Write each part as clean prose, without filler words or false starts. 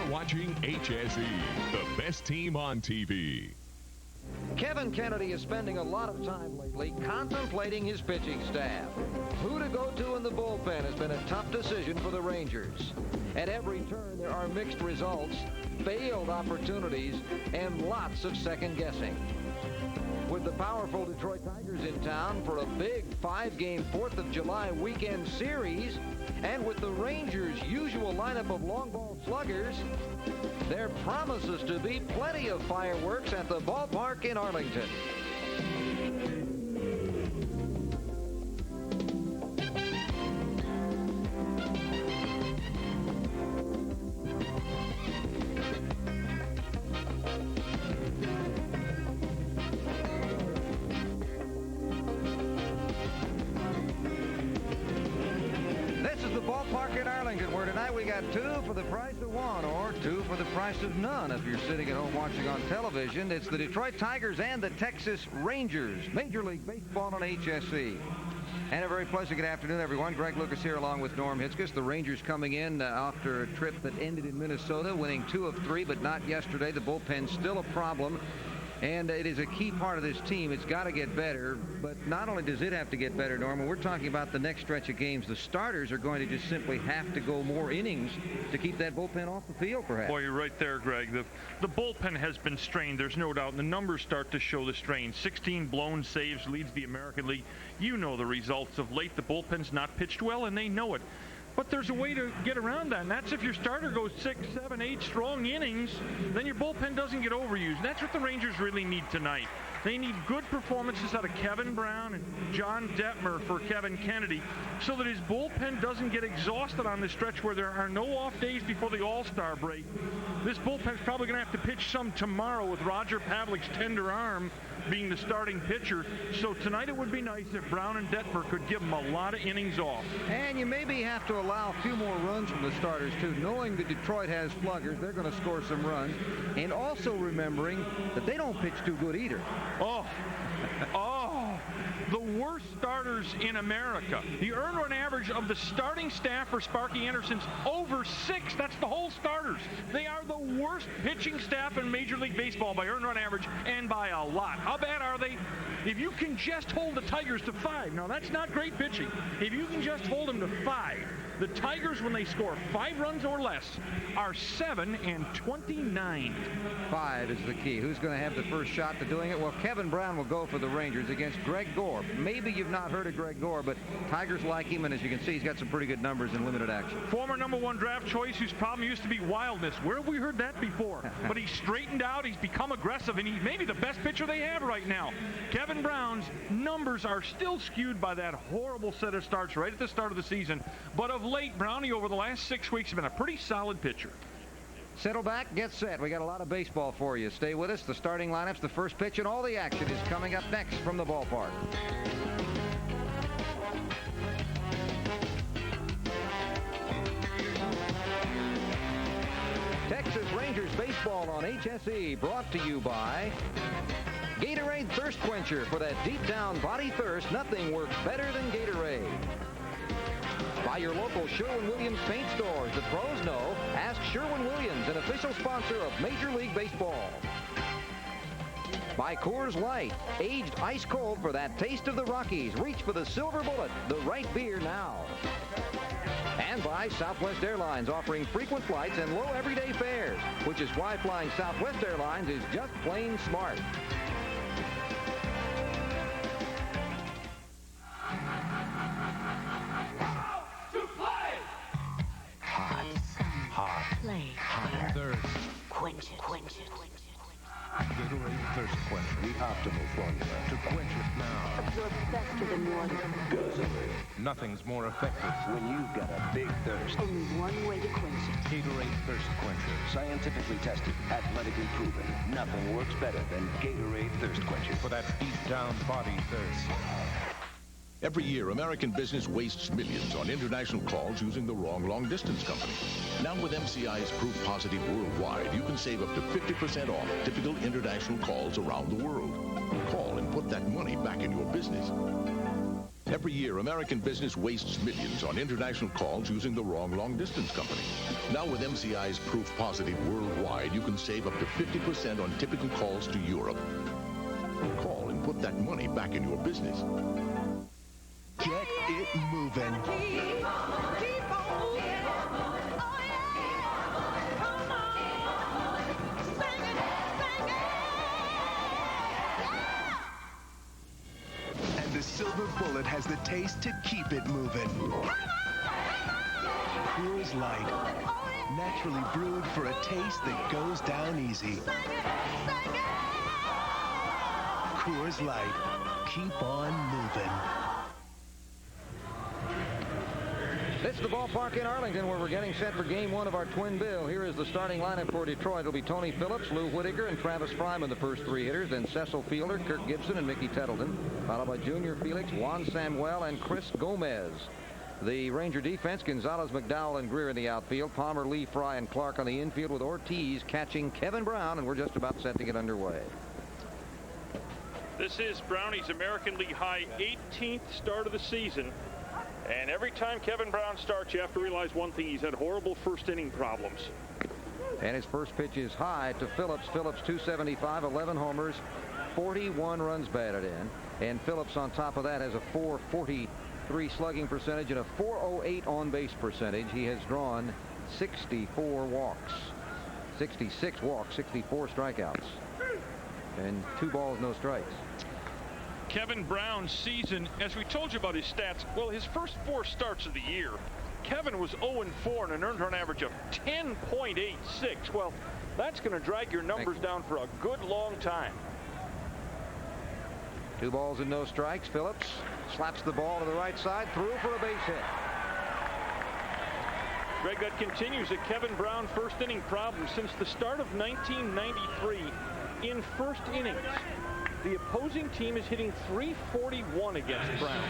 You're watching HSE, the best team on TV. Kevin Kennedy is spending a lot of time lately contemplating his pitching staff. Who to go to in the bullpen has been a tough decision for the Rangers. At every turn, there are mixed results, failed opportunities, and lots of second guessing. With the powerful Detroit Tigers in town for a big 5-game 4th of July weekend series, and with the Rangers' usual lineup of long ball sluggers, there promises to be plenty of fireworks at the ballpark in Arlington. Ballpark in Arlington, where tonight we got 2 for the price of 1, or 2 for the price of none if you're sitting at home watching on television. It's the Detroit Tigers and the Texas Rangers. Major League Baseball on HSE. And a very pleasant good afternoon, everyone. Greg Lucas here along with Norm Hitzges. The Rangers coming in after a trip that ended in Minnesota, winning 2 of 3, but not yesterday. The bullpen's still a problem. And it is a key part of this team. It's got to get better, but not only does it have to get better, Norman, we're talking about the next stretch of games. The starters are going to just simply have to go more innings to keep that bullpen off the field, perhaps. Boy, you're right there, Greg. The bullpen has been strained, there's no doubt, and the numbers start to show the strain. 16 blown saves, leads the American League. You know the results. Of late, the bullpen's not pitched well, and they know it. But there's a way to get around that, and that's if your starter goes 6, 7, 8 strong innings, then your bullpen doesn't get overused. That's what the Rangers really need tonight. They need good performances out of Kevin Brown and John Detmer for Kevin Kennedy so that his bullpen doesn't get exhausted on this stretch where there are no off days before the All-Star break. This bullpen's probably going to have to pitch some tomorrow with Roger Pavlik's tender arm being the starting pitcher. So tonight it would be nice if Brown and Detmer could give them a lot of innings off. And you maybe have to allow a few more runs from the starters, too. Knowing that Detroit has sluggers, they're going to score some runs. And also remembering that they don't pitch too good either. The worst starters in America. The earned run average of the starting staff for Sparky Anderson's over 6. That's the whole starters. They are the worst pitching staff in Major League Baseball by earned run average, and by a lot. How bad are they? If you can just hold the Tigers to 5, now that's not great pitching. If you can just hold them to 5, the Tigers, when they score 5 runs or less, are 7-29. 5 is the key. Who's going to have the first shot to doing it? Well, Kevin Brown will go for the Rangers against Greg Gore. Maybe you've not heard of Greg Gore, but Tigers like him, and as you can see, he's got some pretty good numbers in limited action. Former #1 draft choice whose problem used to be wildness. Where have we heard that before? But he's straightened out, he's become aggressive, and he's maybe the best pitcher they have right now. Kevin Brown's numbers are still skewed by that horrible set of starts right at the start of the season, but of late, Brownie over the last 6 weeks has been a pretty solid pitcher. Settle back, get set. We got a lot of baseball for you. Stay with us. The starting lineups, the first pitch, and all the action is coming up next from the ballpark. Texas Rangers baseball on HSE, brought to you by Gatorade Thirst Quencher. For that deep down body thirst, nothing works better than Gatorade. By your local Sherwin-Williams paint stores. The pros know. Ask Sherwin-Williams, an official sponsor of Major League Baseball. By Coors Light, aged ice cold for that taste of the Rockies. Reach for the silver bullet, the right beer now. And by Southwest Airlines, offering frequent flights and low everyday fares, which is why flying Southwest Airlines is just plain smart. Gatorade Thirst Quencher, the optimal formula to quench it now. Absorb faster than water. Guzzle. Nothing's more effective when you've got a big thirst. Only one way to quench it. Gatorade Thirst Quencher. Scientifically tested, athletically proven. Nothing works better than Gatorade Thirst Quencher. For that deep down body thirst. Every year, American business wastes millions on international calls using the wrong long-distance company. Now with MCI's Proof Positive Worldwide, you can save up to 50% off typical international calls around the world. Call and put that money back in your business. Every year, American business wastes millions on international calls using the wrong long-distance company. Now with MCI's Proof Positive Worldwide, you can save up to 50% on typical calls to Europe. Call and put that money back in your business. Get it moving. Keep on moving. Oh, yeah. Come on. Sing it, sing it. Yeah. And the silver bullet has the taste to keep it moving. Coors Light. Naturally brewed for a taste that goes down easy. Coors Light. Keep on moving. It's the ballpark in Arlington where we're getting set for game one of our twin bill. Here is the starting lineup for Detroit. It'll be Tony Phillips, Lou Whitaker, and Travis Fryman, the first three hitters. Then Cecil Fielder, Kirk Gibson, and Mickey Tettleton. Followed by Junior Felix, Juan Samuel, and Chris Gomez. The Ranger defense, Gonzalez, McDowell, and Greer in the outfield. Palmer, Lee, Fry, and Clark on the infield with Ortiz catching Kevin Brown, and we're just about set to get underway. This is Brownie's American League high 18th start of the season. And every time Kevin Brown starts, you have to realize one thing. He's had horrible first inning problems. And his first pitch is high to Phillips. Phillips 275, 11 homers, 41 runs batted in. And Phillips on top of that has a 443 slugging percentage and a 408 on-base percentage. He has drawn 64 walks, 66 walks, 64 strikeouts, and 2 balls, no strikes. Kevin Brown's season, as we told you about his stats, well, his first 4 starts of the year, Kevin was 0-4 and an earned run average of 10.86. Well, that's going to drag your numbers down for a good long time. 2 balls and no strikes. Phillips slaps the ball to the right side, through for a base hit. Greg, that continues a Kevin Brown first inning problem since the start of 1993. In first innings, the opposing team is hitting .341 against Brown.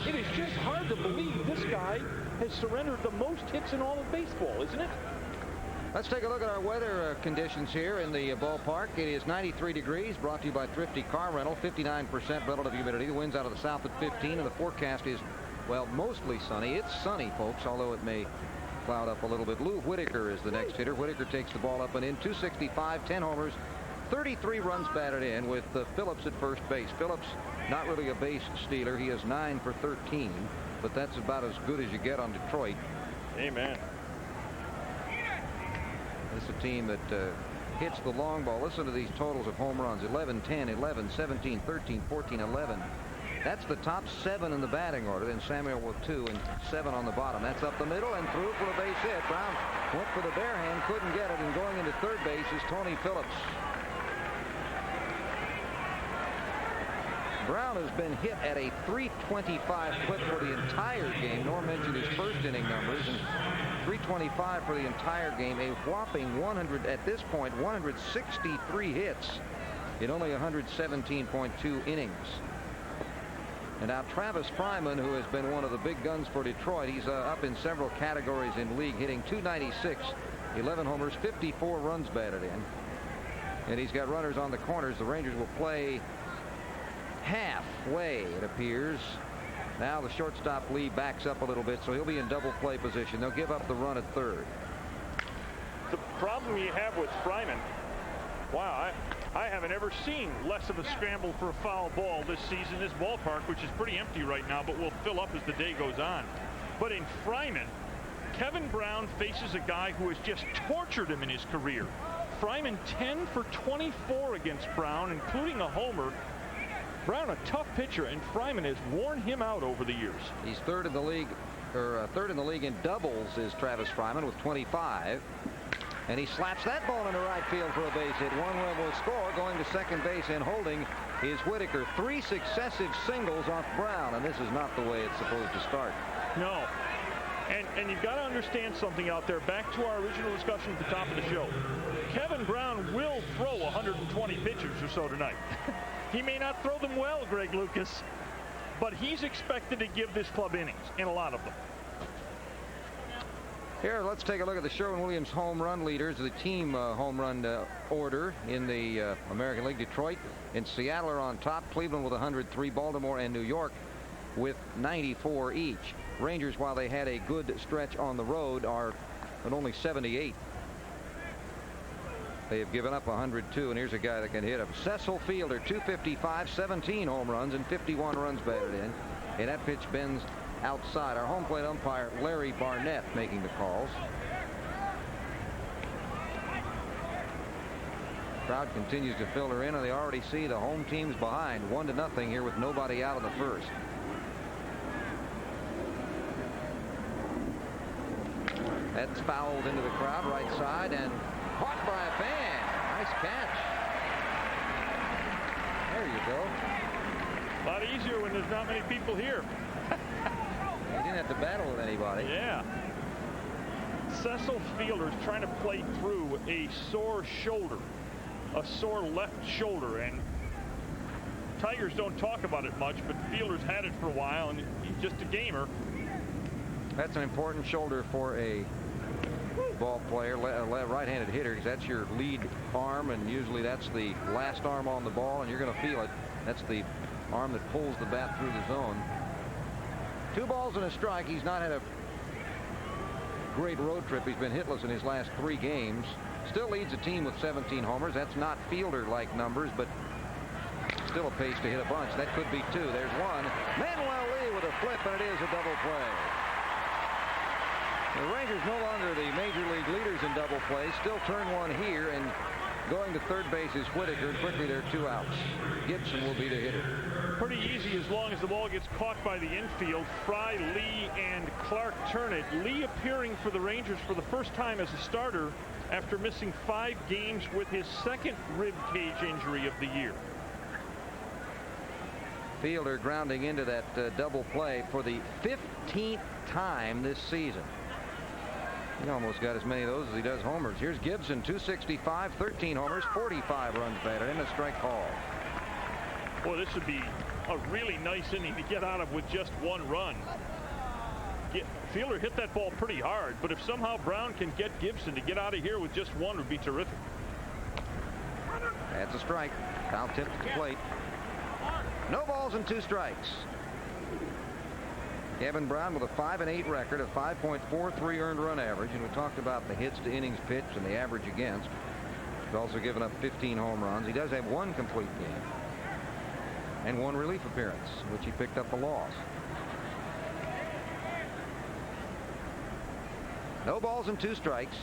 It is just hard to believe this guy has surrendered the most hits in all of baseball, isn't it? Let's take a look at our weather conditions here in the ballpark. It is 93 degrees, brought to you by Thrifty Car Rental, 59% relative humidity. The wind's out of the south at 15, and the forecast is, well, mostly sunny. It's sunny, folks, although it may cloud up a little bit. Lou Whitaker is the next hitter. Whitaker takes the ball up and in, 265, 10 homers, 33 runs batted in with Phillips at first base. Phillips, not really a base stealer. He is 9 for 13, but that's about as good as you get on Detroit. Amen. This is a team that hits the long ball. Listen to these totals of home runs: 11, 10, 11, 17, 13, 14, 11. That's the top 7 in the batting order. Then Samuel with 2 and 7 on the bottom. That's up the middle and through for a base hit. Brown went for the bare hand, couldn't get it, and going into third base is Tony Phillips. Brown has been hit at a .325 clip for the entire game. Norm mentioned his first inning numbers, and .325 for the entire game. A whopping 100, at this point, 163 hits in only 117.2 innings. And now Travis Fryman, who has been one of the big guns for Detroit, he's up in several categories in league, hitting .296, 11 homers, 54 runs batted in. And he's got runners on the corners. The Rangers will play halfway, it appears. Now the shortstop Lee backs up a little bit, so he'll be in double play position. They'll give up the run at third. The problem you have with Fryman, wow, I haven't ever seen less of a scramble for a foul ball this season. This ballpark, which is pretty empty right now, but will fill up as the day goes on. But in Fryman, Kevin Brown faces a guy who has just tortured him in his career. Fryman 10 for 24 against Brown, including a homer. Brown, a tough pitcher, and Fryman has worn him out over the years. He's third in the league, third in the league in doubles is Travis Fryman with 25. And he slaps that ball into right field for a base hit. One run will score. Going to second base and holding is Whitaker. 3 successive singles off Brown, and this is not the way it's supposed to start. No. And you've got to understand something out there. Back to our original discussion at the top of the show. Kevin Brown will throw 120 pitches or so tonight. He may not throw them well, Greg Lucas, but he's expected to give this club innings, and a lot of them. Here, let's take a look at the Sherwin-Williams home run leaders, the team home run order in the American League. Detroit and Seattle are on top. Cleveland with 103. Baltimore and New York with 94 each. Rangers, while they had a good stretch on the road, are at only 78. They have given up 102, and here's a guy that can hit him. Cecil Fielder, 255, 17 home runs, and 51 runs batted in. And that pitch bends outside. Our home plate umpire, Larry Barnett, making the calls. Crowd continues to filter in, and they already see the home team's behind 1-0 here with nobody out of the first. That's fouled into the crowd, right side, and caught by a fan. Nice catch. There you go. A lot easier when there's not many people here. He didn't have to battle with anybody. Yeah. Cecil Fielder's trying to play through a sore shoulder, a sore left shoulder, and Tigers don't talk about it much, but Fielder's had it for a while, and he's just a gamer. That's an important shoulder for a ball player, right-handed hitter, because that's your lead arm, and usually that's the last arm on the ball, and you're going to feel it. That's the arm that pulls the bat through the zone. 2 balls and a strike. He's not had a great road trip. He's been hitless in his last 3 games. Still leads the team with 17 homers. That's not Fielder-like numbers, but still a pace to hit a bunch. That could be 2. There's 1. Manuel Lee with a flip, and it is a double play. The Rangers no longer the major league leaders in double play. Still turn one here, and going to third base is Whitaker, and quickly there are 2 outs. Gibson will be the hitter. Pretty easy as long as the ball gets caught by the infield. Fry, Lee, and Clark turn it. Lee appearing for the Rangers for the first time as a starter after missing 5 games with his 2nd rib cage injury of the year. Fielder grounding into that double play for the 15th time this season. He almost got as many of those as he does homers. Here's Gibson, 265, 13 homers, 45 runs batted in, a strike call. Boy, this would be a really nice inning to get out of with just 1 run. Fielder hit that ball pretty hard, but if somehow Brown can get Gibson to get out of here with just 1, would be terrific. That's a strike. Foul tip to the plate. No balls and 2 strikes. Kevin Brown with a 5-8 record, a 5.43 earned run average, and we talked about the hits to innings pitched and the average against. He's also given up 15 home runs. He does have 1 complete game and 1 relief appearance, which he picked up a loss. No balls and 2 strikes.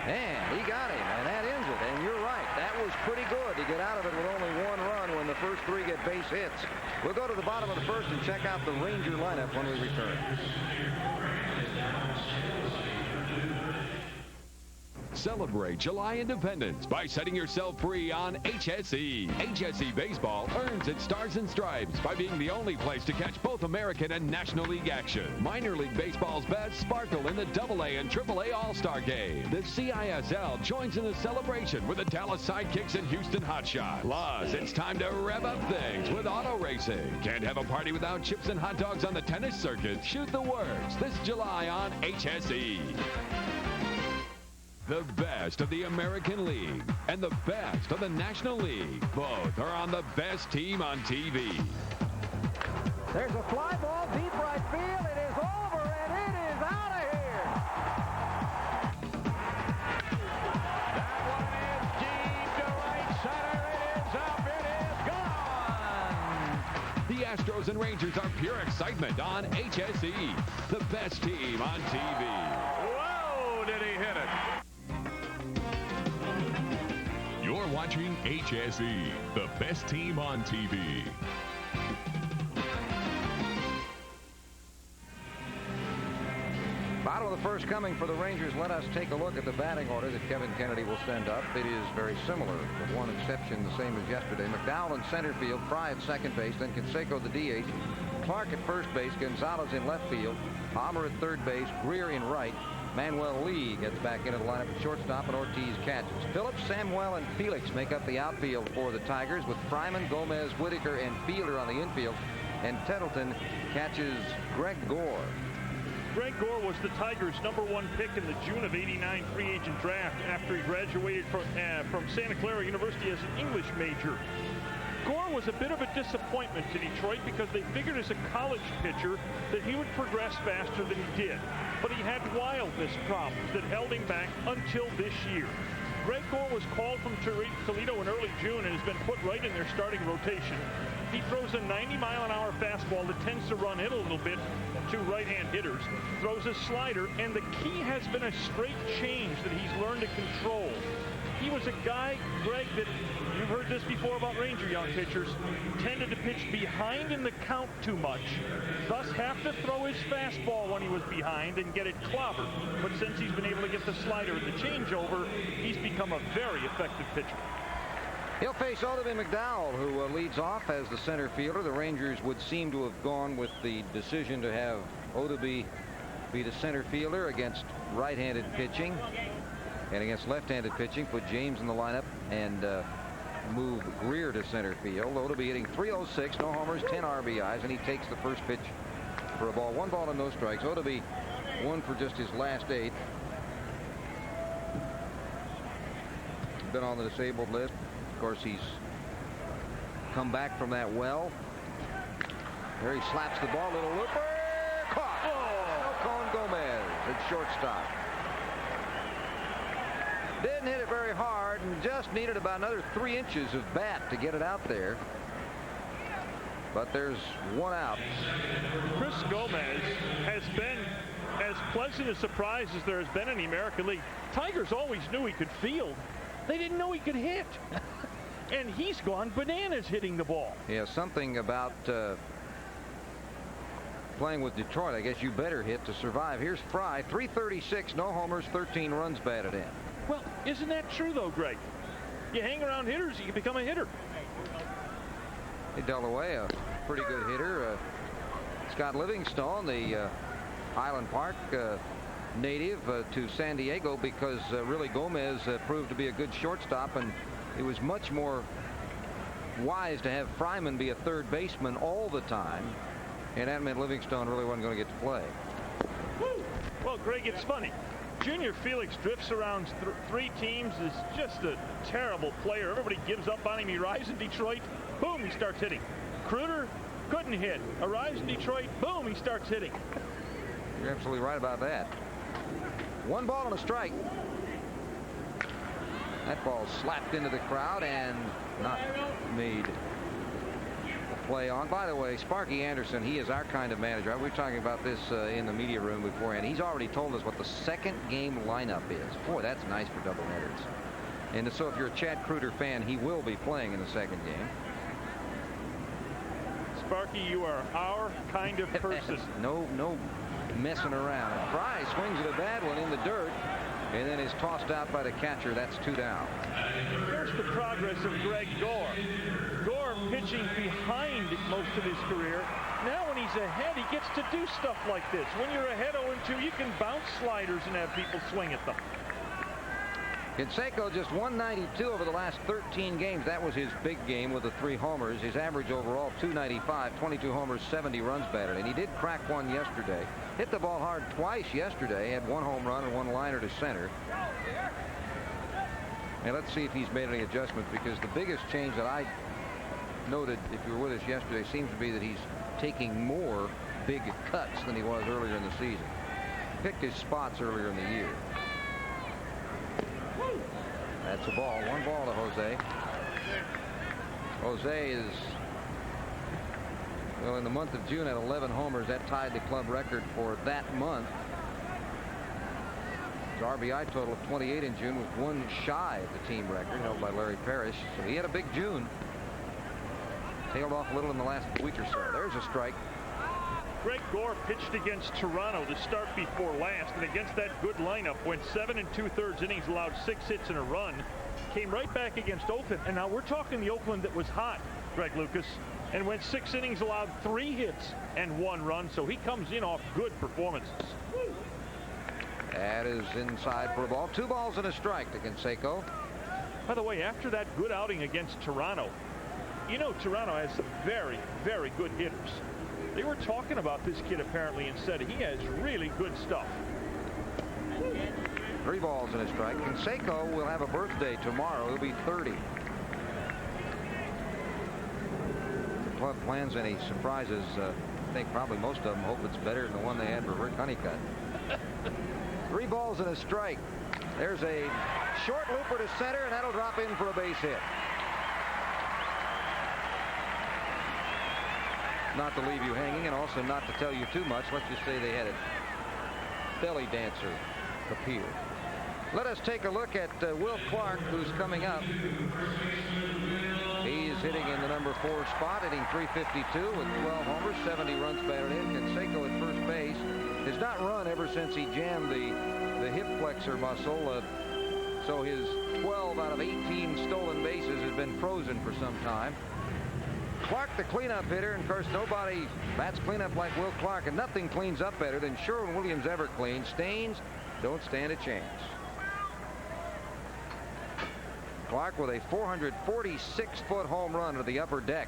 And he got him, and that ends it. And you're right, that was pretty good to get out of it with only 1 run when the first 3 get base hits. We'll go to the bottom of the first and check out the Ranger lineup when we return. Celebrate July Independence by setting yourself free on HSE. HSE Baseball earns its stars and stripes by being the only place to catch both American and National League action. Minor League Baseball's best sparkle in the AA and AAA All-Star Game. The CISL joins in the celebration with the Dallas Sidekicks and Houston Hotshot. Plus, it's time to rev up things with auto racing. Can't have a party without chips and hot dogs on the tennis circuit. Shoot the works this July on HSE. The best of the American League and the best of the National League. Both are on the best team on TV. There's a fly ball deep right field. It is over, and it is out of here. That one is deep to right center. It is up. It is gone. The Astros and Rangers are pure excitement on HSE. The best team on TV. Whoa, did he hit it? You're watching HSE, the best team on TV. Bottom of the first coming for the Rangers. Let us take a look at the batting order that Kevin Kennedy will send up. It is very similar, with 1 exception, the same as yesterday. McDowell in center field, Fry at second base, then Canseco the DH, Clark at first base, Gonzalez in left field, Palmer at third base, Greer in right. Manuel Lee gets back into the lineup at shortstop, and Ortiz catches. Phillips, Samuel, and Felix make up the outfield for the Tigers, with Fryman, Gomez, Whitaker, and Fielder on the infield. And Tettleton catches Greg Gore. Greg Gore was the Tigers' #1 pick in the June of '89 free agent draft after he graduated from Santa Clara University as an English major. Gore was a bit of a disappointment to Detroit because they figured as a college pitcher that he would progress faster than he did. But he had wildness problems that held him back until this year. Greg Gore was called from Toledo in early June and has been put right in their starting rotation. He throws a 90-mile-an-hour fastball that tends to run in a little bit to right-hand hitters, throws a slider, and the key has been a straight change that he's learned to control. He was a guy, Greg, that you've heard this before about Ranger young pitchers, tended to pitch behind in the count too much, thus have to throw his fastball when he was behind and get it clobbered. But since he's been able to get the slider and the changeover, he's become a very effective pitcher. He'll face Odeby McDowell, who leads off as the center fielder. The Rangers would seem to have gone with the decision to have Odeby be the center fielder against right-handed pitching. And against left-handed pitching, put James in the lineup and move Greer to center field. Odeby hitting .306, no homers, 10 RBIs, and he takes the first pitch for a ball. 1 ball and no strikes. Odeby won for just his last 8. Been on the disabled list. Of course, he's come back from that well. There he slaps the ball, little looper, caught. Oh, Colin Gomez at shortstop. Didn't hit it very hard and just needed about another 3 inches of bat to get it out there. But there's 1 out. Chris Gomez has been as pleasant a surprise as there has been in the American League. Tigers always knew he could field. They didn't know he could hit. And he's gone bananas hitting the ball. Yeah, something about playing with Detroit. I guess you better hit to survive. Here's Fry, .336, no homers, 13 runs batted in. Well, isn't that true, though, Greg? You hang around hitters, you can become a hitter. He dealt away a pretty good hitter. Scott Livingstone, the Highland Park native, to San Diego because really Gomez proved to be a good shortstop, and it was much more wise to have Fryman be a third baseman all the time, and that meant Livingstone really wasn't going to get to play. Woo! Well, Greg, it's funny. Junior Felix drifts around 3 teams, is just a terrible player. Everybody gives up on him. He arrives in Detroit, boom, he starts hitting. Kruder couldn't hit. Arrives in Detroit, boom, he starts hitting. You're absolutely right about that. 1 ball and a strike. That ball slapped into the crowd and not made a play on. By the way, Sparky Anderson, he is our kind of manager. We were talking about this in the media room beforehand. He's already told us what the second game lineup is. Boy, that's nice for doubleheaders. And so if you're a Chad Kruder fan, he will be playing in the second game. Sparky, you are our kind of person. No messing around. And Fry swings at a bad one in the dirt and then is tossed out by the catcher. That's 2 down. There's the progress of Greg Gore. Gore pitching behind most of his career. Now when he's ahead, he gets to do stuff like this. When you're ahead 0-2, you can bounce sliders and have people swing at them. Canseco just 192 over the last 13 games. That was his big game with the 3 homers. His average overall 295, 22 homers, 70 runs batted. And he did crack one yesterday. Hit the ball hard twice yesterday. Had 1 home run and 1 liner to center. And let's see if he's made any adjustments, because the biggest change that I noted, if you were with us yesterday, seems to be that he's taking more big cuts than he was earlier in the season. Picked his spots earlier in the year. That's a ball. 1 ball to Jose. Jose is, well, in the month of June at 11 homers. That tied the club record for that month. His RBI total of 28 in June was 1 shy of the team record held by Larry Parrish. So he had a big June. Tailed off a little in the last week or so. There's a strike. Greg Gore pitched against Toronto to start before last, and against that good lineup went 7 2/3 innings, allowed 6 hits and a run, came right back against Oakland, and now we're talking the Oakland that was hot, Greg Lucas, and went 6 innings, allowed 3 hits and 1 run, so he comes in off good performances. That is inside for a ball. 2 balls and a strike to Canseco. By the way, after that good outing against Toronto, you know Toronto has some very, very good hitters. They were talking about this kid apparently and said he has really good stuff. 3 balls and a strike. Canseco will have a birthday tomorrow. He'll be 30. club plans any surprises. I think probably most of them hope it's better than the one they had for Rick Honeycutt. 3 balls and a strike. There's a short looper to center, and that'll drop in for a base hit. Not to leave you hanging, and also not to tell you too much, let's just say they had a belly dancer appear. Let us take a look at Will Clark, who's coming up. He's hitting in the number 4 spot, hitting .352 with 12 homers, 70 runs batted in. Canseco at first base has not run ever since he jammed the hip flexor muscle. So his 12 out of 18 stolen bases has been frozen for some time. Clark, the cleanup hitter, and of course nobody bats cleanup like Will Clark, and nothing cleans up better than Sherwin-Williams ever clean. Stains don't stand a chance. Clark with a 446-foot home run to the upper deck.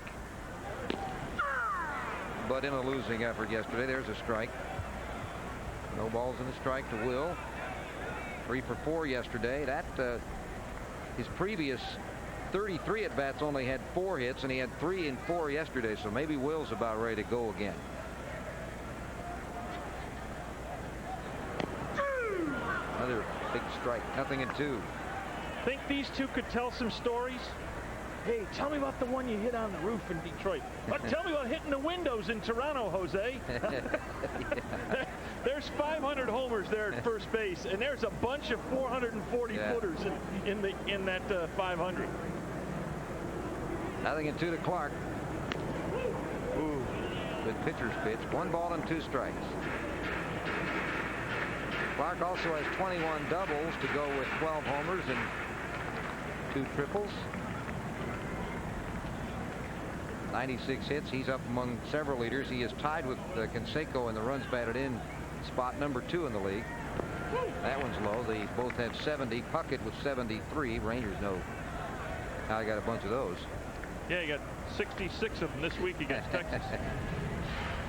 But in a losing effort yesterday. There's a strike. No balls and a strike to Will. 3 for 4 yesterday. That his previous 33 at-bats only had 4 hits, and he had 3 and 4 yesterday, so maybe Will's about ready to go again. Another big strike. 0-2. Think these two could tell some stories? Hey, tell me about the one you hit on the roof in Detroit. Tell me about hitting the windows in Toronto, Jose. There's 500 homers there at first base, and there's a bunch of 440-footers in that 500. 0-2 to Clark. Ooh, good pitcher's pitch. 1 ball and 2 strikes. Clark also has 21 doubles to go with 12 homers and 2 triples. 96 hits. He's up among several leaders. He is tied with Canseco in the runs batted in spot number 2 in the league. That one's low. They both have 70. Puckett with 73. Rangers know how he got a bunch of those. Yeah, he got 66 of them this week against Texas.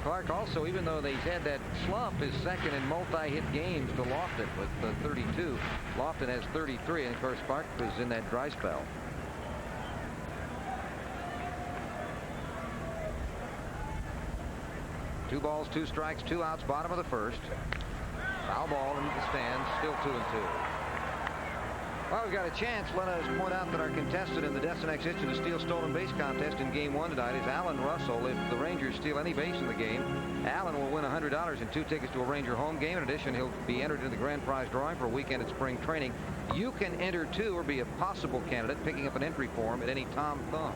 Clark also, even though they've had that slump, is second in multi-hit games to Lofton with 32. Lofton has 33, and of course Clark was in that dry spell. Two balls, 2 strikes, 2 outs, bottom of the first. Foul ball into the stands, still 2-2. Well, we've got a chance. Let us point out that our contestant in the Destinex Itch to Steal Stolen Base contest in Game 1 tonight is Alan Russell. If the Rangers steal any base in the game, Alan will win $100 and 2 tickets to a Ranger home game. In addition, he'll be entered into the grand prize drawing for a weekend at spring training. You can enter, too, or be a possible candidate, picking up an entry form at any Tom Thumb.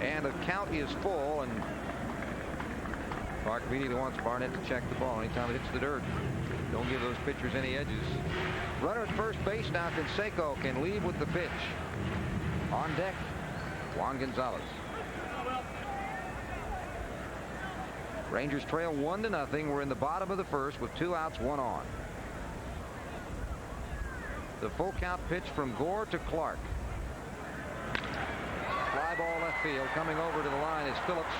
And the count is full, and Clark immediately wants Barnett to check the ball anytime it hits the dirt. Don't give those pitchers any edges. Runner at first base now. Canseco can leave with the pitch. On deck, Juan Gonzalez. Rangers trail 1-0. We're in the bottom of the first with 2 outs, 1 on. The full count pitch from Gore to Clark. Fly ball left field. Coming over to the line is Phillips.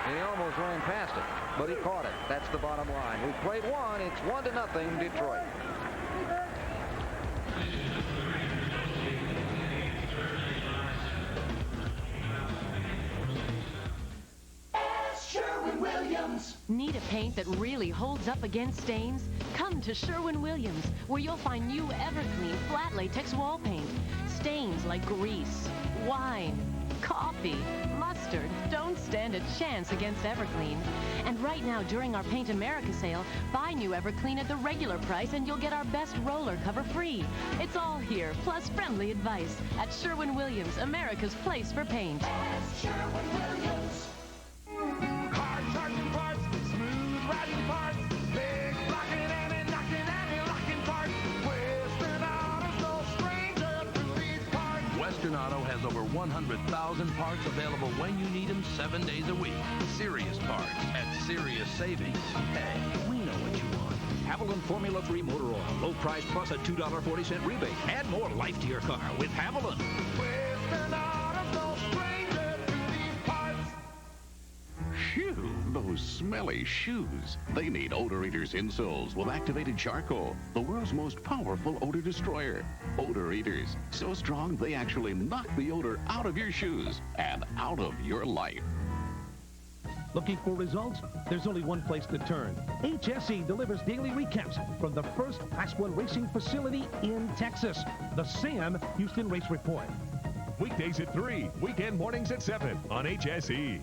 And he almost ran past it, but he caught it. That's the bottom line. We've played 1. It's 1-0 Detroit. Sherwin-Williams. Need a paint that really holds up against stains? Come to Sherwin-Williams, where you'll find new Everclean flat latex wall paint. Stains like grease, wine, coffee, mustard don't stand a chance against Everclean. And right now, during our Paint America sale, buy new Everclean at the regular price and you'll get our best roller cover free. It's all here, plus friendly advice at Sherwin-Williams, America's place for paint. Sherwin-Williams. Hard charging parts, smooth riding parts, big blocking and knocking and locking parts. Western Auto's no stranger to these parts. Western Auto has over 100,000 parts available when you need them 7 days a week. Serious parts at serious savings. Hey, we know what you want. Haviland Formula 3 motor oil. Low price plus a $2.40 rebate. Add more life to your car with Haviland. Western Auto's no stranger to these parts. Phew, those those smelly shoes. They need Odor Eaters insoles with activated charcoal, the world's most powerful odor destroyer. Odor Eaters, so strong they actually knock the odor out of your shoes and out of your life. Looking for results? There's only one place to turn. HSE delivers daily recaps from the first Class 1 racing facility in Texas, the Sam Houston Race Report. Weekdays at 3, weekend mornings at 7 on HSE.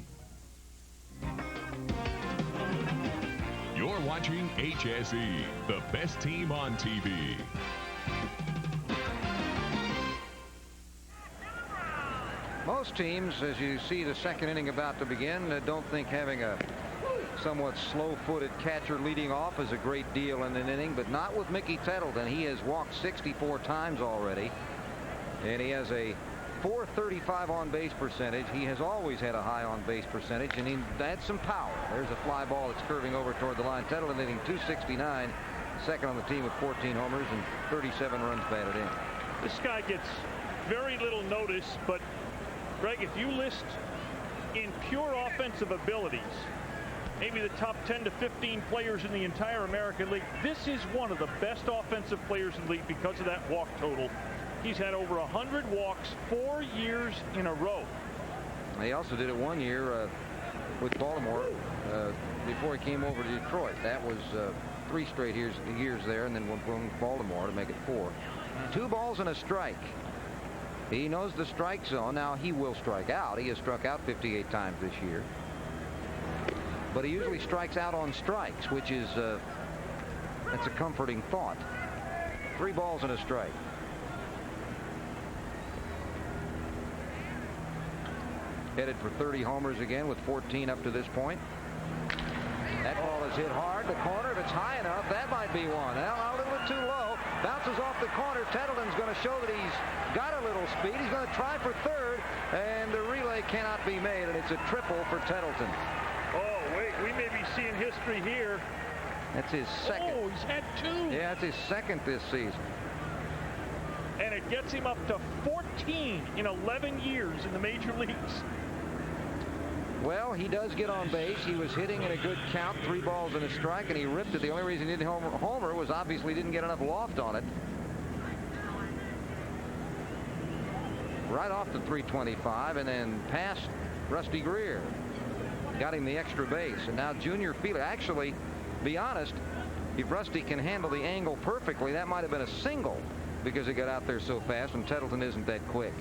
You're watching HSE, the best team on TV. Most teams, as you see the second inning about to begin, don't think having a somewhat slow-footed catcher leading off is a great deal in an inning, but not with Mickey Tettleton. He has walked 64 times already, and he has a .435 on-base percentage. He has always had a high on-base percentage, and he had some power. There's a fly ball that's curving over toward the line. Tettleton hitting .269, second on the team with 14 homers and 37 runs batted in. This guy gets very little notice, but Greg, if you list in pure offensive abilities, maybe the top 10 to 15 players in the entire American League, this is one of the best offensive players in the league because of that walk total. He's had over 100 walks 4 years in a row. He also did it 1 year with Baltimore before he came over to Detroit. That was 3 straight years there, and then went from Baltimore to make it 4. 2 balls and a strike. He knows the strike zone. Now, he will strike out. He has struck out 58 times this year. But he usually strikes out on strikes, which is that's a comforting thought. 3 balls and a strike. Headed for 30 homers again with 14 up to this point. That ball is hit hard. The corner, if it's high enough, that might be one. Now, a little bit too low. Bounces off the corner. Tettleton's going to show that he's got a little speed. He's going to try for third, and the relay cannot be made, and it's a triple for Tettleton. Oh, wait, we may be seeing history here. That's his second. Oh, he's had 2. Yeah, that's his second this season. And it gets him up to 14 in 11 years in the major leagues. Well, he does get on base. He was hitting in a good count, 3 balls and a strike, and he ripped it. The only reason he didn't homer was obviously he didn't get enough loft on it. Right off the 325 and then past Rusty Greer. Got him the extra base. And now Junior Felix. Actually, be honest, if Rusty can handle the angle perfectly, that might have been a single because it got out there so fast, and Tettleton isn't that quick.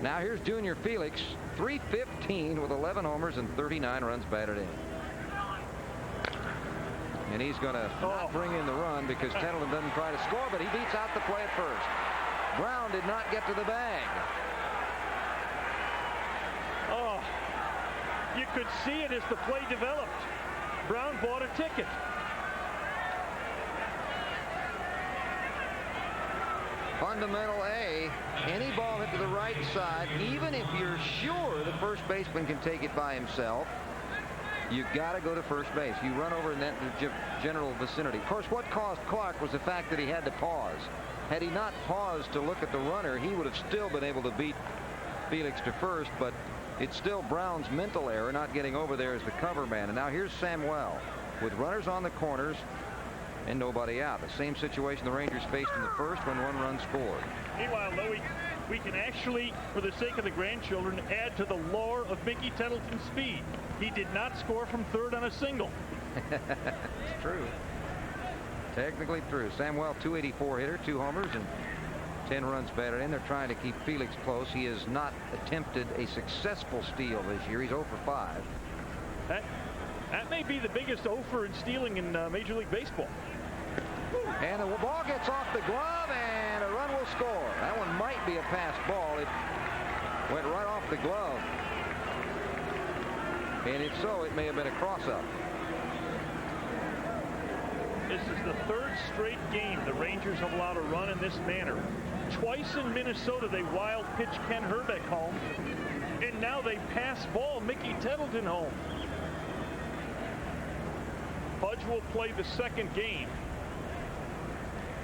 Now here's Junior Felix, 315 with 11 homers and 39 runs batted in. And he's going to not bring in the run because Tettleton doesn't try to score, but he beats out the play at first. Brown did not get to the bag. Oh, you could see it as the play developed. Brown bought a ticket. Fundamental A, any ball hit to the right side, even if you're sure the first baseman can take it by himself, you got to go to first base. You run over in that general vicinity. Of course, what caused Clark was the fact that he had to pause. Had he not paused to look at the runner, he would have still been able to beat Felix to first, but it's still Brown's mental error not getting over there as the cover man. And now here's Samuel with runners on the corners and nobody out. The same situation the Rangers faced in the first when 1 run scored. Meanwhile, Louie, we can actually, for the sake of the grandchildren, add to the lore of Mickey Tettleton's speed. He did not score from third on a single. It's true. Technically true. Samuel, 284 hitter, 2 homers, and 10 runs batted in. They're trying to keep Felix close. He has not attempted a successful steal this year. He's 0 for 5. That may be the biggest offer in stealing in Major League Baseball. And the ball gets off the glove, and a run will score. That one might be a passed ball. It went right off the glove. And if so, it may have been a cross-up. This is the 3rd straight game the Rangers have allowed a run in this manner. Twice in Minnesota, they wild pitch Ken Herbeck home. And now they pass ball Mickey Tettleton home. Pudge will play the second game.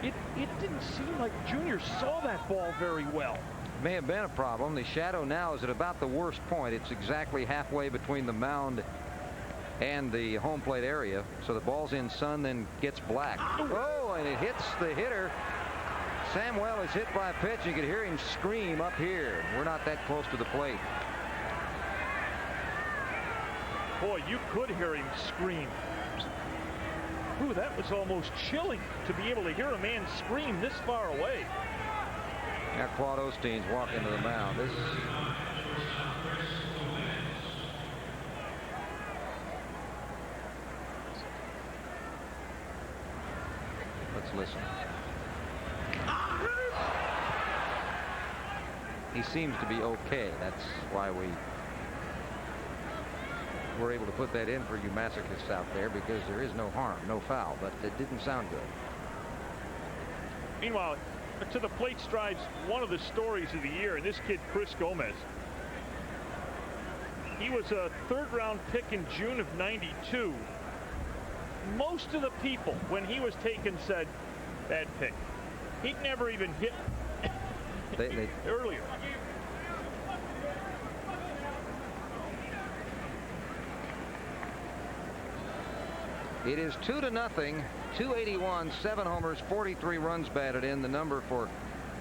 It didn't seem like Junior saw that ball very well. May have been a problem. The shadow now is at about the worst point. It's exactly halfway between the mound and the home plate area. So the ball's in sun, then gets black. Oh, and it hits the hitter. Samuel is hit by a pitch. You could hear him scream up here. We're not that close to the plate. Boy, you could hear him scream. Ooh, that was almost chilling to be able to hear a man scream this far away. Now Claude Osteen's walking to the mound. Let's listen. He seems to be okay. That's why we were able to put that in for you masochists out there, because there is no harm, no foul, but it didn't sound good. Meanwhile, to the plate strides one of the stories of the year, and this kid, Chris Gomez. He was a third-round pick in June of '92. Most of the people, when he was taken, said, bad pick. He'd never even hit earlier. It is 2-0. 281, 7 homers, 43 runs batted in. The number for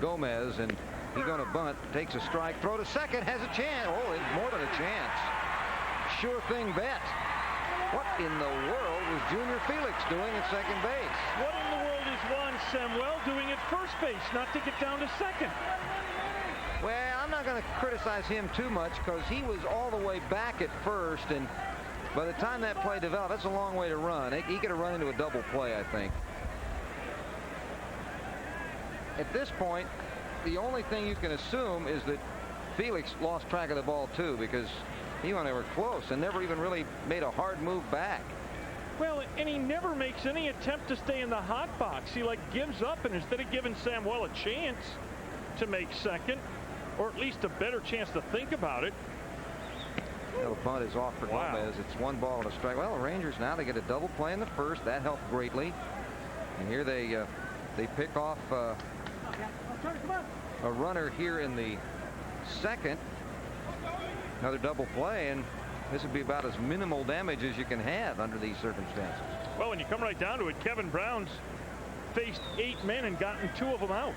Gomez, and he's going to bunt. Takes a strike. Throw to second. Has a chance. Oh, it's more than a chance. Sure thing bet. What in the world was Junior Felix doing at second base? What in the world is Juan Samuel doing at first base, not to get down to second? Well, I'm not going to criticize him too much, because he was all the way back at first, and by the time that play developed, that's a long way to run. He could have run into a double play, I think. At this point, the only thing you can assume is that Felix lost track of the ball too, because he went ever close and never even really made a hard move back. Well, and he never makes any attempt to stay in the hot box. He gives up, and instead of giving Samuel a chance to make second, or at least a better chance to think about it. Well, the bunt is off for Gomez. It's 1 ball and a strike. Well, the Rangers now, they get a double play in the first. That helped greatly. And here they pick off a runner here in the second. Another double play, and this would be about as minimal damage as you can have under these circumstances. Well, when you come right down to it, Kevin Brown's faced 8 men and gotten 2 of them out.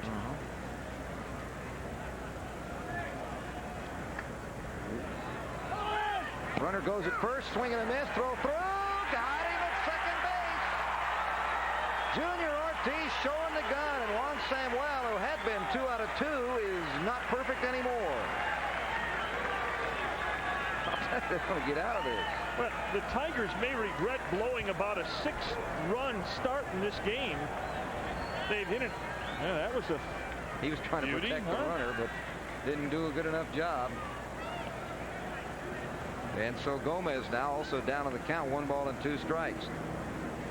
Runner goes at first, swing and a miss, throw through, got him at second base. Junior Ortiz showing the gun, and Juan Samuel, who had been 2 out of 2, is not perfect anymore. They're going to get out of this. Well, the Tigers may regret blowing about a 6-run start in this game. They've hit it. Yeah, that was a He was trying to protect the runner, but didn't do a good enough job. And so Gomez now also down on the count, 1 ball and 2 strikes.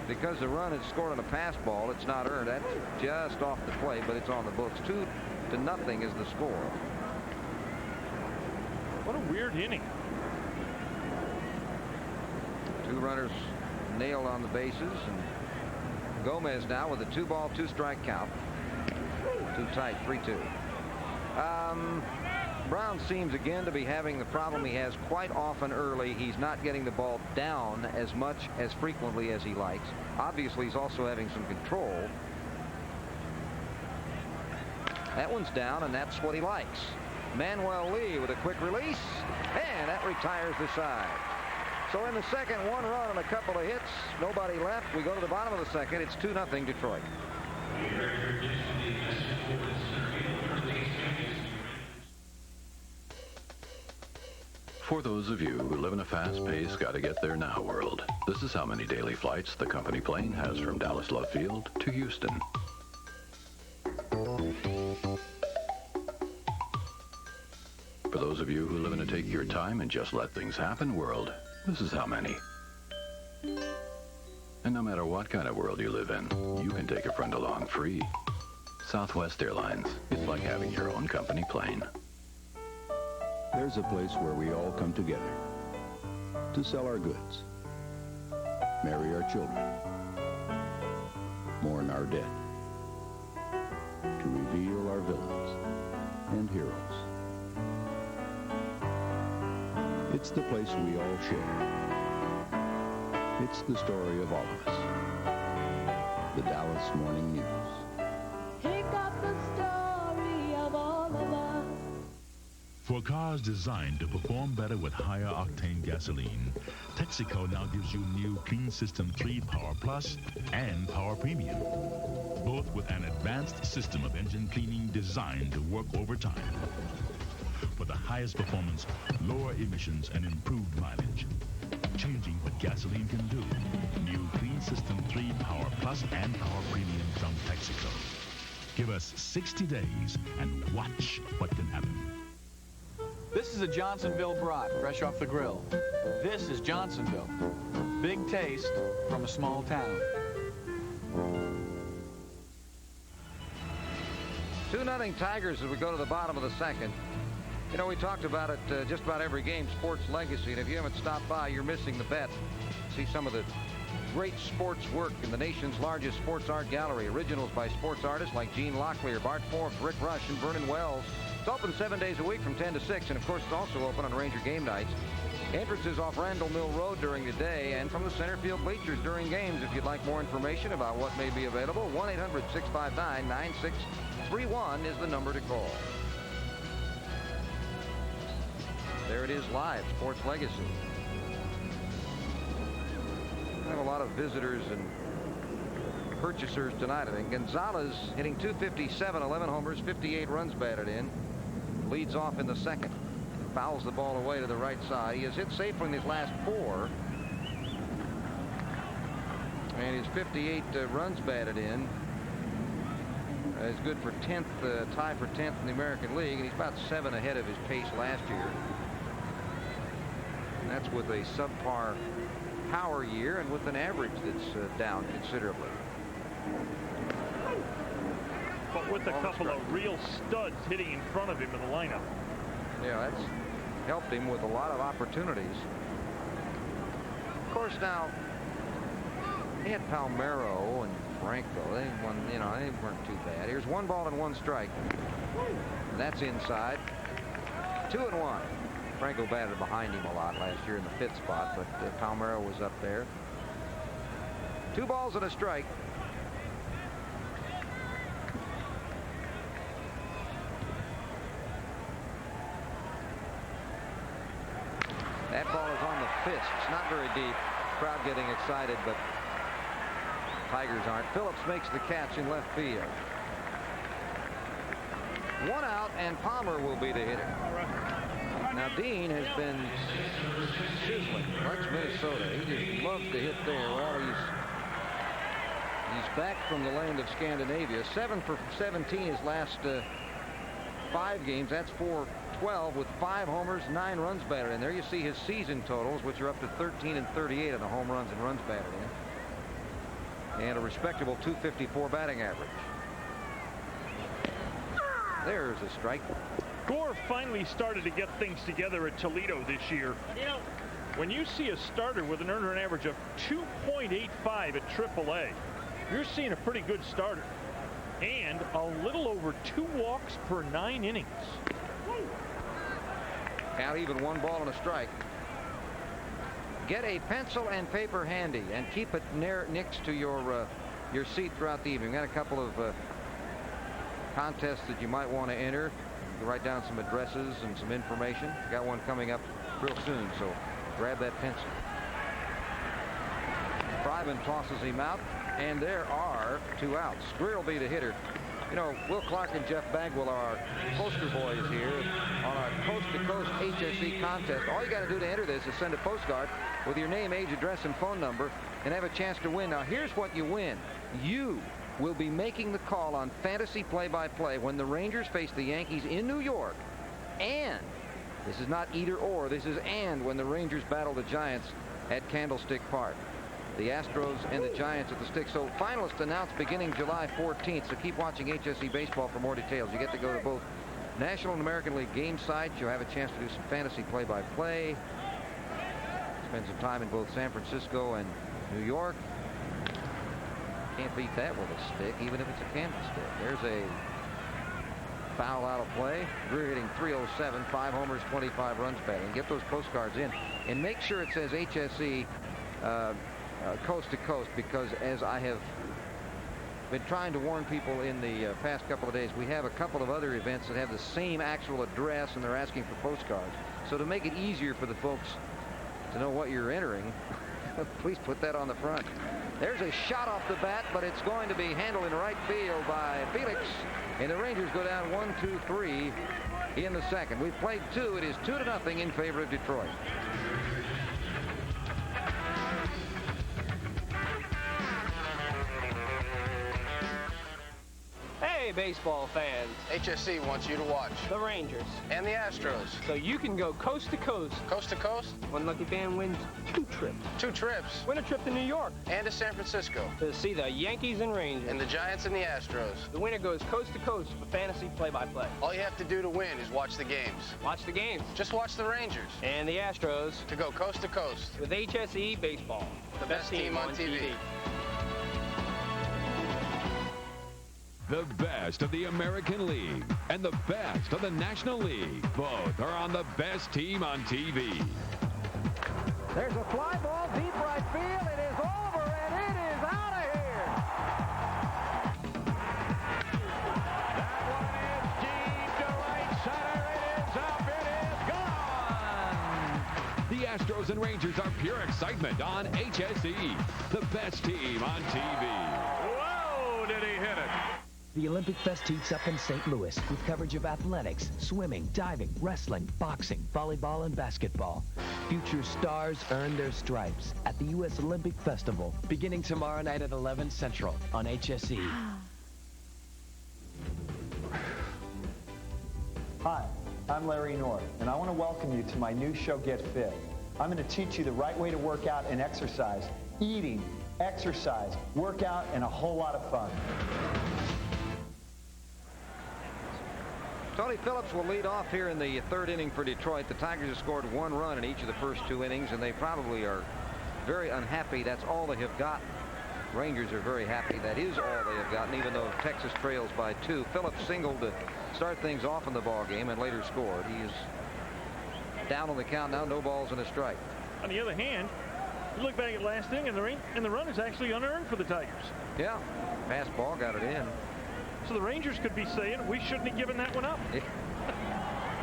Because the run is scored on a pass ball, it's not earned. That's just off the plate, but it's on the books. 2-0 is the score. What a weird inning. 2 runners nailed on the bases, and Gomez now with a 2-ball, 2-strike count. Too tight, 3-2. Brown seems again to be having the problem he has quite often early. He's not getting the ball down as much, as frequently as he likes. Obviously, he's also having some control. That one's down, and that's what he likes. Manuel Lee with a quick release, and that retires the side. So in the second, 1 run and a couple of hits, nobody left. We go to the bottom of the second. It's 2-0 Detroit. For those of you who live in a fast-paced, gotta-get-there-now world, this is how many daily flights the company plane has from Dallas Love Field to Houston. For those of you who live in a take-your-time and just-let-things-happen world, this is how many. And no matter what kind of world you live in, you can take a friend along free. Southwest Airlines, it's like having your own company plane. There's a place where we all come together to sell our goods, marry our children, mourn our dead, to reveal our villains and heroes. It's the place we all share. It's the story of all of us. The Dallas Morning News. Pick up the story of all of us. For cars designed to perform better with higher octane gasoline, Texaco now gives you new Clean System 3 Power Plus and Power Premium, both with an advanced system of engine cleaning designed to work over time. For the highest performance, lower emissions, and improved mileage. Changing what gasoline can do. New Clean System 3 Power Plus and Power Premium from Texaco. Give us 60 days and watch what can happen. This is a Johnsonville brat, fresh off the grill. This is Johnsonville. Big taste from a small town. 2-0 Tigers as we go to the bottom of the second. You know, we talked about it just about every game, Sports Legacy, and if you haven't stopped by, you're missing the bet. See some of the great sports work in the nation's largest sports art gallery. Originals by sports artists like Gene Locklear, Bart Forbes, Rick Rush, and Vernon Wells. It's open 7 days a week from 10 to 6, and of course it's also open on Ranger game nights. Entrances off Randall Mill Road during the day and from the center field bleachers during games. If you'd like more information about what may be available, 1-800-659-9631 is the number to call. There it is live, Sports Legacy. I have a lot of visitors and purchasers tonight. I think Gonzalez hitting .257, 11 homers, 58 runs batted in. Leads off in the second. Fouls the ball away to the right side. He has hit safely in his last 4. And his 58 runs batted in is good for 10th, tie for 10th in the American League. And he's about 7 ahead of his pace last year. And that's with a subpar power year and with an average that's down considerably. But with a couple of real studs hitting in front of him in the lineup. Yeah, that's helped him with a lot of opportunities. Of course, now he had Palmeiro and Franco. They weren't too bad. Here's 1 ball and 1 strike. And that's inside. 2-1. Franco batted behind him a lot last year in the 5th spot, but Palmeiro was up there. 2 balls and a strike. That ball is on the fist. It's not very deep. Crowd getting excited, but Tigers aren't. Phillips makes the catch in left field. 1 out, and Palmer will be the hitter. Now, Dean has been sizzling. Likes Minnesota. He just loves to hit there. Well, he's back from the land of Scandinavia. 7 for 17 his last 5 games. That's .412 with 5 homers, 9 runs batted in. There you see his season totals, which are up to 13 and 38 on the home runs and runs batted in. And a respectable .254 batting average. There's a strike. Gore finally started to get things together at Toledo this year. When you see a starter with an earned run average of 2.85 at AAA, you're seeing a pretty good starter. And a little over 2 walks per 9 innings. Count even, 1 ball and a strike. Get a pencil and paper handy and keep it next to your seat throughout the evening. We've got a couple of contests that you might want to enter. You write down some addresses and some information. Got one coming up real soon, so grab that pencil. Fryman tosses him out, and there are 2 outs. Greer will be the hitter. You know, Will Clark and Jeff Bagwell are our poster boys here on our coast-to-coast HSE contest. All you got to do to enter this is send a postcard with your name, age, address, and phone number and have a chance to win. Now, here's what you win. You will be making the call on fantasy play-by-play when the Rangers face the Yankees in New York. And this is not either or, this is and when the Rangers battle the Giants at Candlestick Park. The Astros and the Giants at the stick. So finalists announced beginning July 14th. So keep watching HSE Baseball for more details. You get to go to both National and American League game sites. You'll have a chance to do some fantasy play-by-play. Spend some time in both San Francisco and New York. Can't beat that with a stick, even if it's a candlestick. There's a foul out of play. Greer hitting .307, 5 homers, 25 runs batted. Get those postcards in and make sure it says HSE coast to coast, because as I have been trying to warn people in the past couple of days, we have a couple of other events that have the same actual address, and they're asking for postcards. So to make it easier for the folks to know what you're entering, please put that on the front. There's a shot off the bat, but it's going to be handled in right field by Felix. And the Rangers go down 1-2-3 in the second. We've played 2. It is 2-0 in favor of Detroit. Hey, baseball fans. HSC wants you to watch The Rangers. And the Astros. So you can go coast to coast. Coast to coast? One lucky fan wins 2 trips. 2 trips? Win a trip to New York. And to San Francisco. To see the Yankees and Rangers. And the Giants and the Astros. The winner goes coast to coast for fantasy play-by-play. All you have to do to win is watch the games. Watch the games. Just watch the Rangers. And the Astros. To go coast to coast. With HSE Baseball. The best team on TV. The best of the American League and the best of the National League. Both are on the best team on TV. There's a fly ball, deep right field. It is over, and it is out of here. That one is deep to right center. It is up. It is gone. The Astros and Rangers are pure excitement on HSE, the best team on TV. Whoa, did he hit it? The Olympic Fest heats up in St. Louis with coverage of athletics, swimming, diving, wrestling, boxing, volleyball, and basketball. Future stars earn their stripes at the U.S. Olympic Festival, beginning tomorrow night at 11 Central on HSE. Hi, I'm Larry North, and I want to welcome you to my new show, Get Fit. I'm going to teach you the right way to work out and exercise, eating, exercise, workout, and a whole lot of fun. Tony Phillips will lead off here in the third inning for Detroit. The Tigers have scored 1 run in each of the first 2 innings, and they probably are very unhappy. That's all they have gotten. Rangers are very happy. That is all they have gotten, even though Texas trails by 2. Phillips singled to start things off in the ball game and later scored. He is down on the count now, no balls and a strike. On the other hand, you look back at last inning, and the run is actually unearned for the Tigers. Yeah, fast ball got it in. So the Rangers could be saying, we shouldn't have given that one up.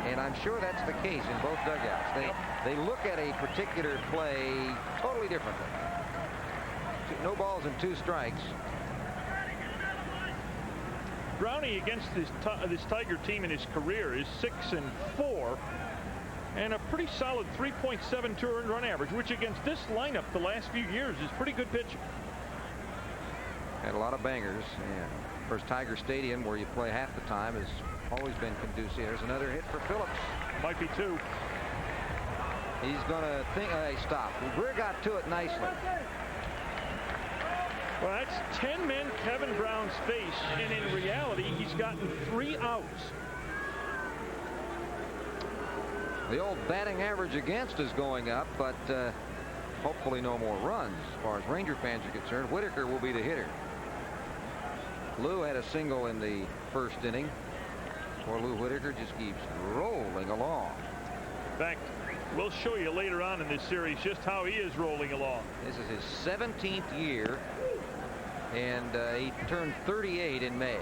And I'm sure that's the case in both dugouts. They look at a particular play totally differently. No balls and 2 strikes. Brownie against this Tiger team in his career is 6-4. And a pretty solid 3.72 earned run average, which against this lineup the last few years is pretty good pitching. Had a lot of bangers. And of course, Tiger Stadium, where you play half the time, has always been conducive. There's another hit for Phillips. Might be 2. He's going to think. He stopped. Greer got to it nicely. Well, that's 10 men Kevin Brown's face, and in reality, he's gotten 3 outs. The old batting average against is going up, but hopefully no more runs. As far as Ranger fans are concerned, Whitaker will be the hitter. Lou had a single in the first inning. Poor Lou Whitaker just keeps rolling along. In fact, we'll show you later on in this series just how he is rolling along. This is his 17th year, and he turned 38 in May.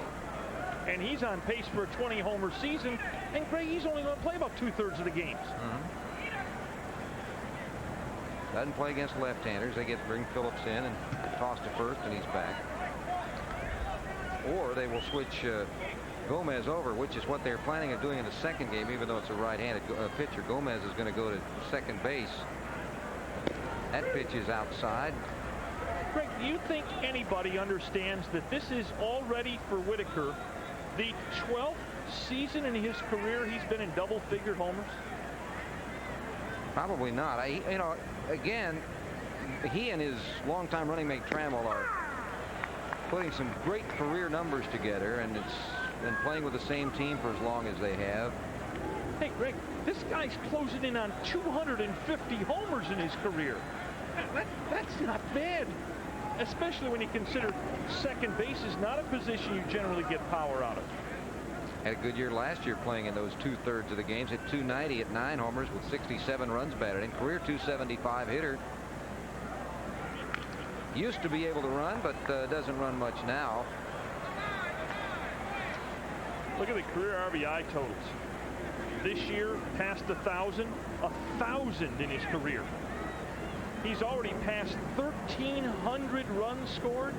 And he's on pace for a 20-homer season, and Greg, he's only going to play about 2/3 of the games. Doesn't play against left-handers. They bring Phillips in and toss to first, and he's back. Or they will switch Gomez over, which is what they're planning on doing in the second game, even though it's a right-handed pitcher. Gomez is going to go to second base. That pitch is outside. Greg, do you think anybody understands that this is already for Whitaker the 12th season in his career he's been in double-figure homers? Probably not. Again, he and his longtime running mate Trammell are putting some great career numbers together, and it's been playing with the same team for as long as they have. Hey, Greg, this guy's closing in on 250 homers in his career. That's not bad, especially when you consider second base is not a position you generally get power out of. Had a good year last year playing in those 2/3 of the games. Hit 290 at 9 homers with 67 runs batted in. Career 275 hitter. Used to be able to run, but doesn't run much now. Look at the career RBI totals. This year, past 1,000 in his career. He's already passed 1,300 runs scored.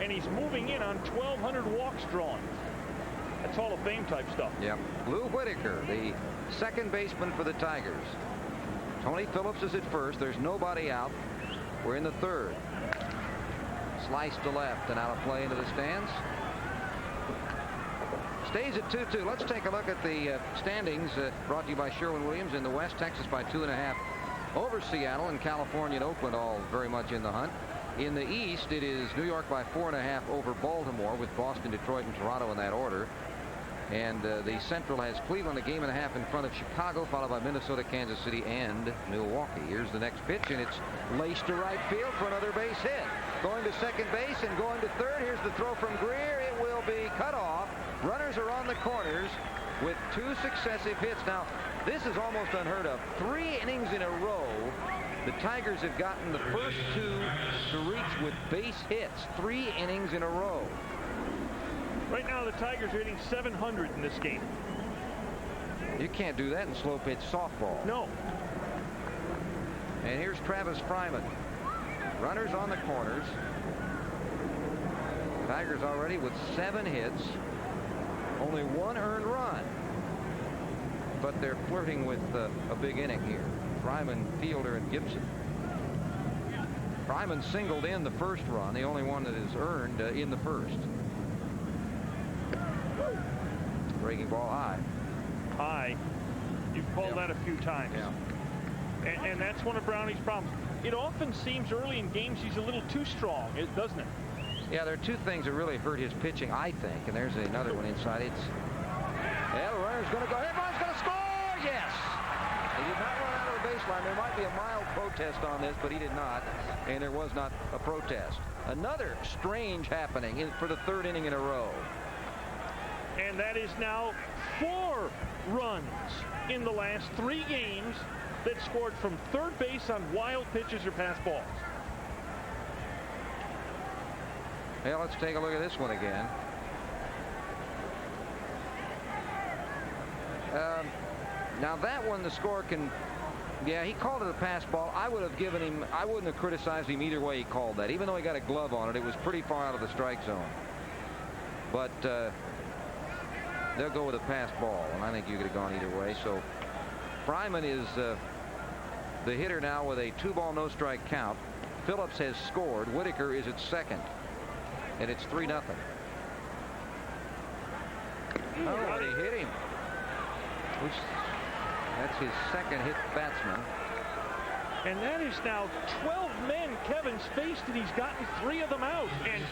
And he's moving in on 1,200 walks drawn. That's Hall of Fame type stuff. Yep. Lou Whitaker, the second baseman for the Tigers. Tony Phillips is at first. There's nobody out. We're in the third. Slice to left and out of play into the stands. Stays at 2-2. Let's take a look at the standings brought to you by Sherwin-Williams. In the West, Texas by 2.5 over Seattle, and California and Oakland all very much in the hunt. In the East, it is New York by 4.5 over Baltimore, with Boston, Detroit, and Toronto in that order. And the Central has Cleveland a game and a half in front of Chicago, followed by Minnesota, Kansas City, and Milwaukee. Here's the next pitch, and it's laced to right field for another base hit. Going to second base and going to third. Here's the throw from Greer. It will be cut off. Runners are on the corners with 2 successive hits. Now, this is almost unheard of. 3 innings in a row. The Tigers have gotten the first 2 to reach with base hits. 3 innings in a row. Right now, the Tigers are hitting 700 in this game. You can't do that in slow pitch softball. No. And here's Travis Fryman. Runners on the corners. Tigers already with 7 hits. Only 1 earned run. But they're flirting with a big inning here. Fryman, Fielder, and Gibson. Fryman singled in the first run, the only one that is earned in the first. Breaking ball high. High. You've called that a few times. Yeah. And that's one of Brownie's problems. It often seems early in games he's a little too strong, doesn't it? Yeah, there are 2 things that really hurt his pitching, I think. And there's another one inside. It's... Yeah, the runner's going to go. Everyone's going to score! Yes! He did not run out of the baseline. There might be a mild protest on this, but he did not. And there was not a protest. Another strange happening for the 3rd inning in a row. And that is now 4 runs in the last 3 games that scored from third base on wild pitches or pass balls. Well, let's take a look at this one again. Now that one, the score can... Yeah, he called it a pass ball. I would have given him... I wouldn't have criticized him either way he called that. Even though he got a glove on it, it was pretty far out of the strike zone. But they'll go with a pass ball, and I think you could have gone either way. So Fryman is the hitter now with a 2-ball, no-strike count. Phillips has scored. Whitaker is at second, and it's 3-0. Oh, he hit him. That's his second hit batsman. And that is now 12 men Kevin's faced, and he's gotten 3 of them out. And,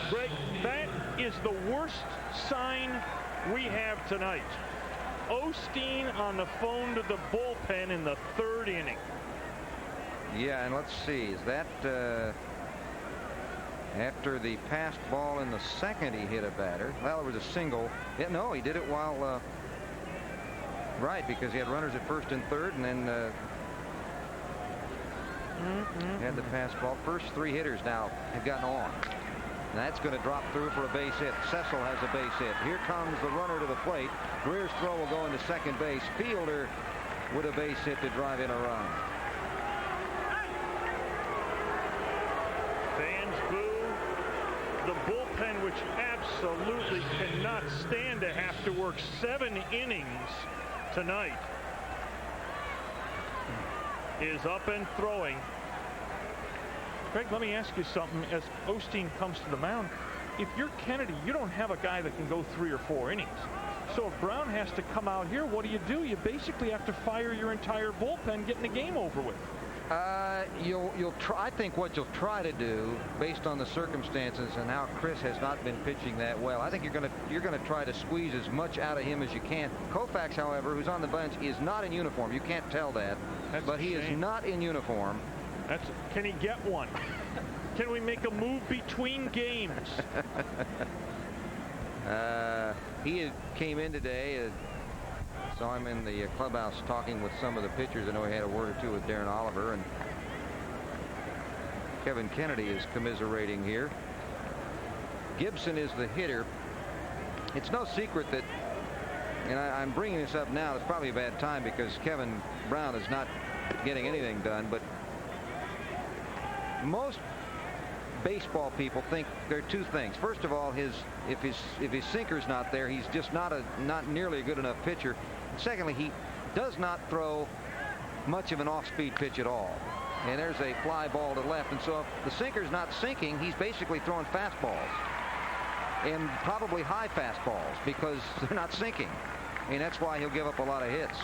Greg, that is the worst sign we have tonight. Osteen on the phone to the bullpen in the 3rd inning. Yeah, and let's see. Is that after the passed ball in the 2nd he hit a batter? Well, it was a single. Yeah, no, he did it while... right, because he had runners at 1st and 3rd, and then had the pass ball. First 3 hitters now have gotten on. And that's going to drop through for a base hit. Cecil has a base hit. Here comes the runner to the plate. Greer's throw will go into second base. Fielder with a base hit to drive in a run. Fans boo. The bullpen, which absolutely cannot stand to have to work 7 innings tonight, is up and throwing. Greg, let me ask you something. As Osteen comes to the mound, if you're Kennedy, you don't have a guy that can go 3 or 4 innings. So if Brown has to come out here, what do? You basically have to fire your entire bullpen, getting the game over with. You'll try. I think what you'll try to do, based on the circumstances and how Chris has not been pitching that well, I think you're gonna try to squeeze as much out of him as you can. Koufax, however, who's on the bench, is not in uniform. You can't tell that, but he is not in uniform. Can he get one? Can we make a move between games? He came in today. Saw him in the clubhouse talking with some of the pitchers. I know he had a word or two with Darren Oliver, and Kevin Kennedy is commiserating here. Gibson is the hitter. It's no secret that, and I'm bringing this up now, it's probably a bad time because Kevin Brown is not getting anything done, but most baseball people think there are two things. First of all, if his sinker's not there, he's just not nearly a good enough pitcher. And secondly, he does not throw much of an off-speed pitch at all. And there's a fly ball to left, and so if the sinker's not sinking, he's basically throwing fastballs, and probably high fastballs because they're not sinking, and that's why he'll give up a lot of hits.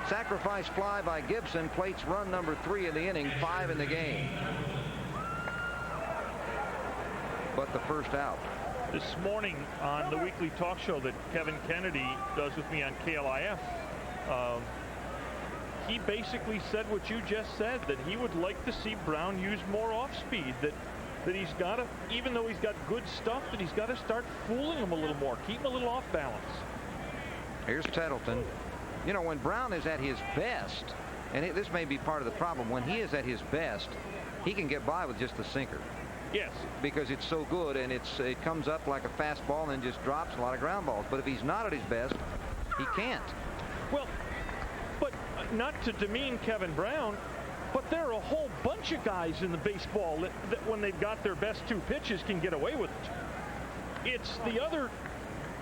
Sacrifice fly by Gibson, plates run number 3 in the inning, 5 in the game. But the first out. This morning on the weekly talk show that Kevin Kennedy does with me on KLIF, he basically said what you just said, that he would like to see Brown use more off-speed, that he's got to, even though he's got good stuff, that he's got to start fooling him a little more, keep him a little off balance. Here's Tettleton. You know, when Brown is at his best, and this may be part of the problem, when he is at his best, he can get by with just the sinker. Yes. Because it's so good, and it comes up like a fastball and then just drops a lot of ground balls. But if he's not at his best, he can't. Well, but not to demean Kevin Brown, but there are a whole bunch of guys in the baseball that when they've got their best 2 pitches can get away with it. It's the other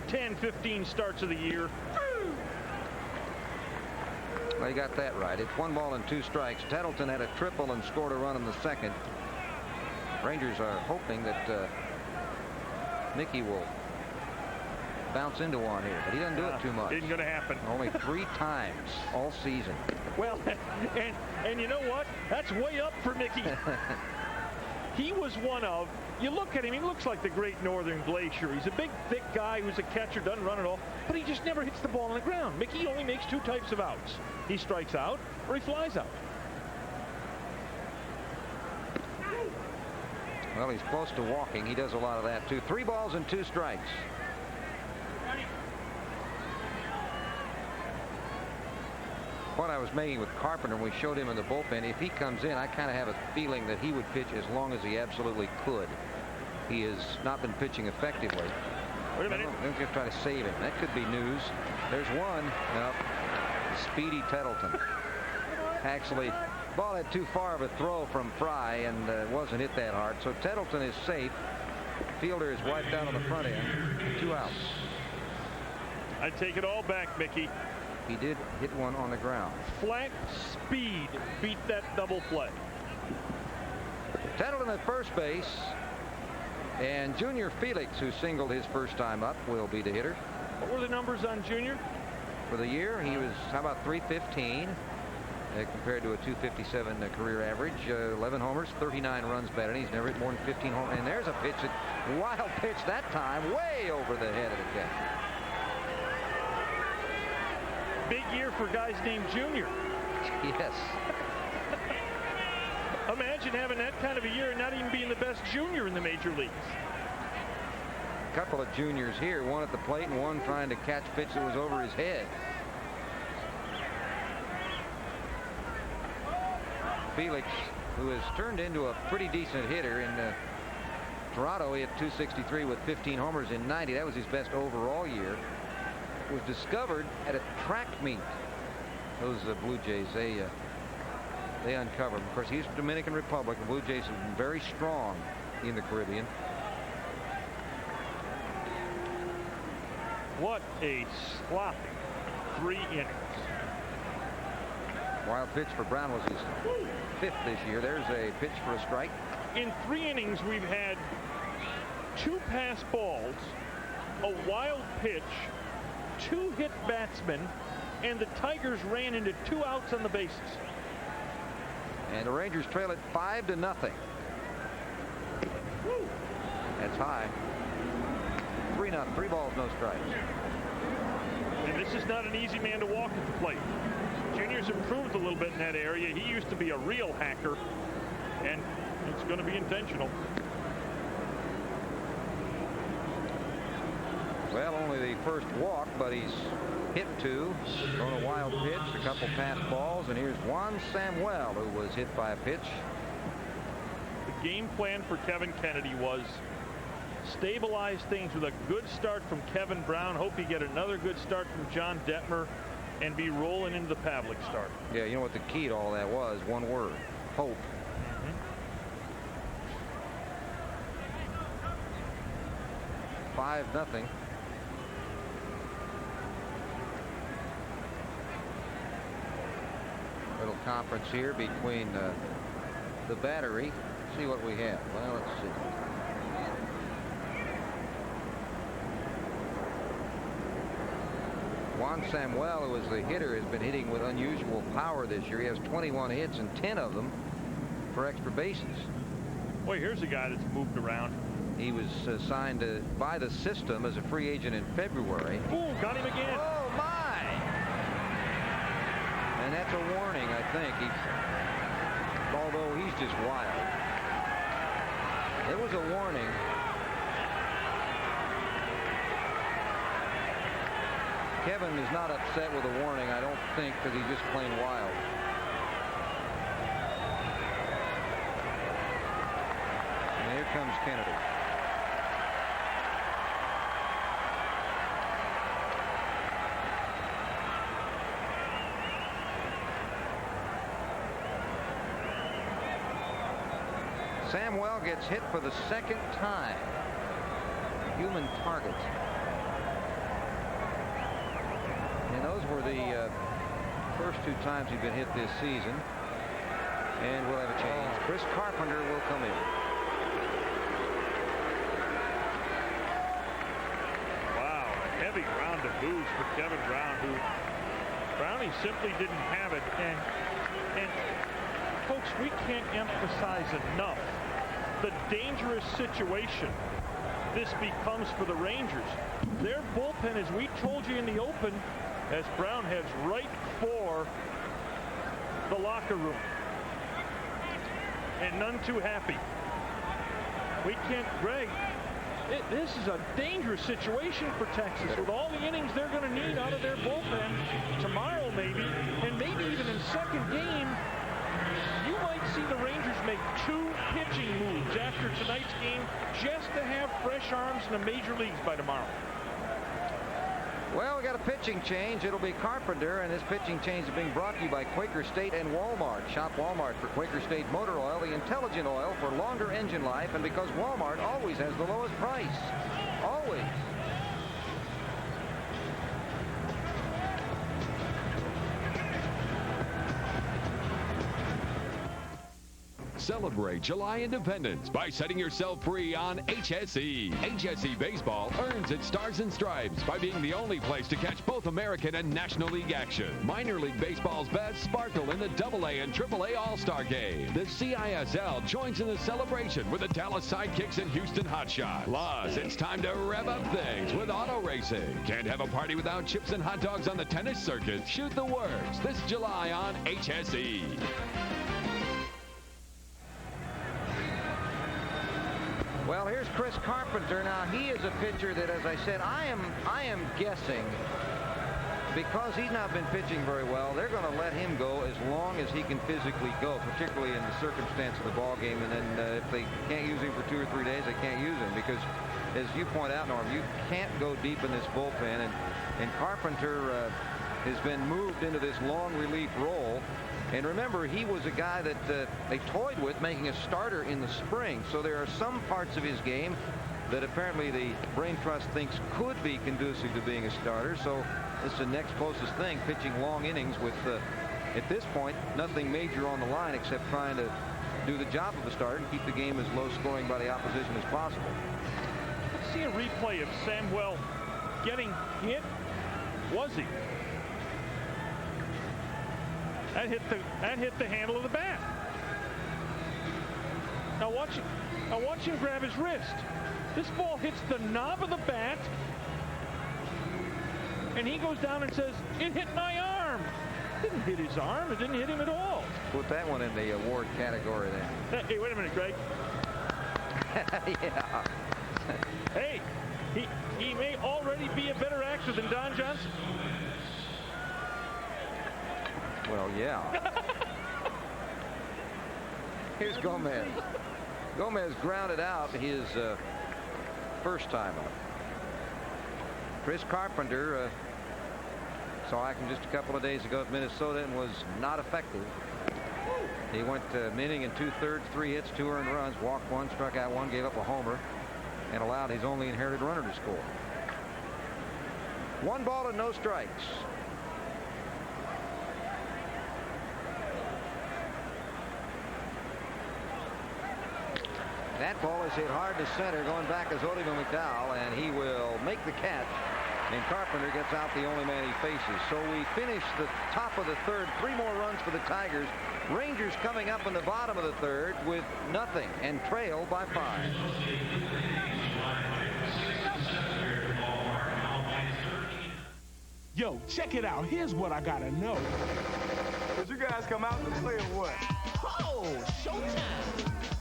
10, 15 starts of the year. Well, you got that right. It's 1 ball and 2 strikes. Tettleton had a triple and scored a run in the second. Rangers are hoping that Mickey will bounce into one here, but he doesn't do it too much. Isn't going to happen. Only 3 times all season. Well, and you know what? That's way up for Mickey. He was one of, you look at him, he looks like the great Northern Glacier. He's a big, thick guy who's a catcher, doesn't run at all, but he just never hits the ball on the ground. Mickey only makes 2 types of outs. He strikes out or he flies out. Well, he's close to walking. He does a lot of that, too. 3 balls and 2 strikes. What I was making with Carpenter, we showed him in the bullpen, if he comes in, I kind of have a feeling that he would pitch as long as he absolutely could. He has not been pitching effectively. Wait a minute. They're going to try to save him. That could be news. There's one. No. Speedy Tettleton. Actually, ball had too far of a throw from Fry and wasn't hit that hard. So Tettleton is safe. Fielder is wiped out on the front end. 2 outs. I take it all back, Mickey. He did hit one on the ground. Flat speed beat that double play. Tettleton at first base. And Junior Felix, who singled his first time up, will be the hitter. What were the numbers on Junior? For the year, he was, how about 315 compared to a 257 career average. 11 homers, 39 runs batted. He's never hit more than 15 homers. And there's a pitch, a wild pitch that time, way over the head of the catcher. Big year for guys named Junior. Yes. Imagine having that kind of a year and not even being the best junior in the major leagues. A couple of juniors here, one at the plate and one trying to catch pitch that was over his head. Felix, who has turned into a pretty decent hitter in Toronto, he hit .263 with 15 homers in 90. That was his best overall year. Was discovered at a track meet. Those Blue Jays, they uncovered him. Of course, he's from Dominican Republic. The Blue Jays have been very strong in the Caribbean. What a sloppy 3 innings. Wild pitch for Brown was his 5th this year. There's a pitch for a strike. In 3 innings, we've had 2 pass balls, a wild pitch, 2 hit batsmen, and the Tigers ran into 2 outs on the bases. And the Rangers trail it 5-0. That's high. 3-0. 3 balls, no strikes. And this is not an easy man to walk at the plate. Junior's improved a little bit in that area. He used to be a real hacker, and it's going to be intentional. Well, only the first walk, but he's hit 2, thrown a wild pitch, a couple pass balls, and here's Juan Samuel, who was hit by a pitch. The game plan for Kevin Kennedy was stabilize things with a good start from Kevin Brown. Hope you get another good start from John Detmer and be rolling into the Pavlik start. Yeah, you know what the key to all that was? One word: hope. 5-0. Little conference here between the battery. See what we have. Well, let's see. Juan Samuel, who is the hitter, has been hitting with unusual power this year. He has 21 hits and 10 of them for extra bases. Boy, here's a guy that's moved around. He was signed by the system as a free agent in February. Ooh, got him again. Oh, my! And that's a warning, I think. Although he's just wild. It was a warning. Kevin is not upset with a warning, I don't think, because he's just plain wild. And here comes Kennedy. Samuel gets hit for the second time. Human target. And those were the first 2 times he'd been hit this season. And we'll have a change. Chris Carpenter will come in. Wow, a heavy round of boos for Kevin Brown, who Brownie simply didn't have it. And folks, we can't emphasize enough the dangerous situation this becomes for the Rangers. Their bullpen, as we told you in the open, as Brown heads right for the locker room. And none too happy. We can't, Greg, this is a dangerous situation for Texas with all the innings they're going to need out of their bullpen tomorrow maybe, and maybe even in second game. You might see the Rangers make 2 pitching moves after tonight's game just to have fresh arms in the major leagues by tomorrow. Well, we got a pitching change. It'll be Carpenter, and this pitching change is being brought to you by Quaker State and Walmart. Shop Walmart for Quaker State Motor Oil, the intelligent oil for longer engine life, and because Walmart always has the lowest price. Always. Celebrate July Independence by setting yourself free on HSE. HSE Baseball earns its stars and stripes by being the only place to catch both American and National League action. Minor League Baseball's best sparkle in the AA and AAA All-Star Game. The CISL joins in the celebration with the Dallas Sidekicks and Houston Hotshots. Plus, it's time to rev up things with auto racing. Can't have a party without chips and hot dogs on the tennis circuit. Shoot the works this July on HSE. Well, here's Chris Carpenter. Now, he is a pitcher that, as I said, I am guessing, because he's not been pitching very well, they're going to let him go as long as he can physically go, particularly in the circumstance of the ball game. And then if they can't use him for 2 or 3 days, they can't use him because, as you point out, Norm, you can't go deep in this bullpen. And Carpenter has been moved into this long relief role. And remember, he was a guy that they toyed with making a starter in the spring. So there are some parts of his game that apparently the Brain Trust thinks could be conducive to being a starter. So it's the next closest thing, pitching long innings with, at this point, nothing major on the line except trying to do the job of a starter and keep the game as low scoring by the opposition as possible. Let's see a replay of Samuel getting hit. Was he? That hit the handle of the bat. Now watch him grab his wrist. This ball hits the knob of the bat, and he goes down and says, "It hit my arm." It didn't hit his arm. It didn't hit him at all. Put that one in the award category then. Hey, wait a minute, Greg. Yeah. Hey, he may already be a better actor than Don Johnson. Well, yeah. Here's Gomez. Gomez grounded out his first time up. Chris Carpenter saw action just a couple of days ago at Minnesota and was not effective. He went an inning and 2/3, 3 hits, 2 earned runs, walked 1, struck out 1, gave up a homer, and allowed his only inherited runner to score. 1 ball and no strikes. That ball is hit hard to center. Going back is Oliver McDowell, and he will make the catch. And Carpenter gets out the only man he faces. So we finish the top of the third. 3 more runs for the Tigers. Rangers coming up in the bottom of the third with nothing and trail by 5. Yo, check it out. Here's what I gotta know. Did you guys come out to play or what? Oh, showtime.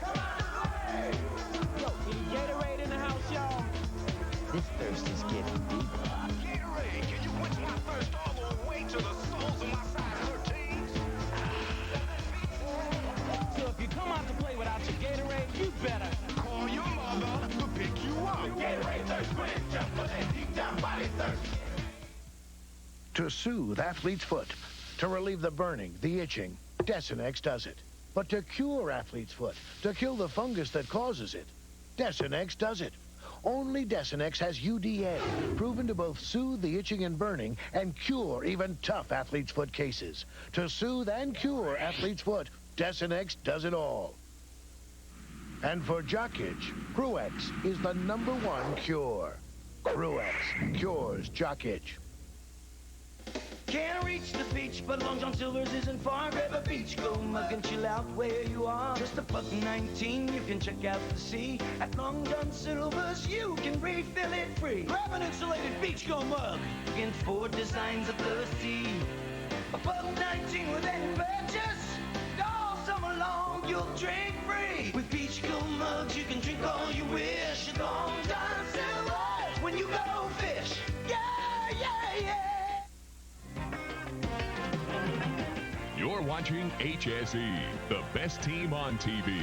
Come out to play. Yo, any Gatorade in the house, y'all? This thirst is getting deeper. Gatorade, can you quench my thirst all the way to the soles of my size 13s? So if you come out to play without your Gatorade, you better call your mother to pick you up. The Gatorade thirst quencher for that deep down body thirst. To soothe athlete's foot, to relieve the burning, the itching, Desinex does it. But to cure athlete's foot, to kill the fungus that causes it, Desinex does it. Only Desinex has UDA, proven to both soothe the itching and burning and cure even tough athlete's foot cases. To soothe and cure athlete's foot, Desinex does it all. And for jock itch, Cruex is the #1 cure. Cruex cures jock itch. Can't reach the beach, but Long John Silver's isn't far. Grab a beach, go mug and chill out where you are. Just $1.19, you can check out the sea. At Long John Silver's, you can refill it free. Grab an insulated beach go mug in 4 designs of the sea. $1.19 with any purchase. All summer long, you'll drink free. With beach go mugs, you can drink all you wish. At Long John Silver's, when you go fish. Yeah, yeah, yeah. You're watching HSE, the best team on TV.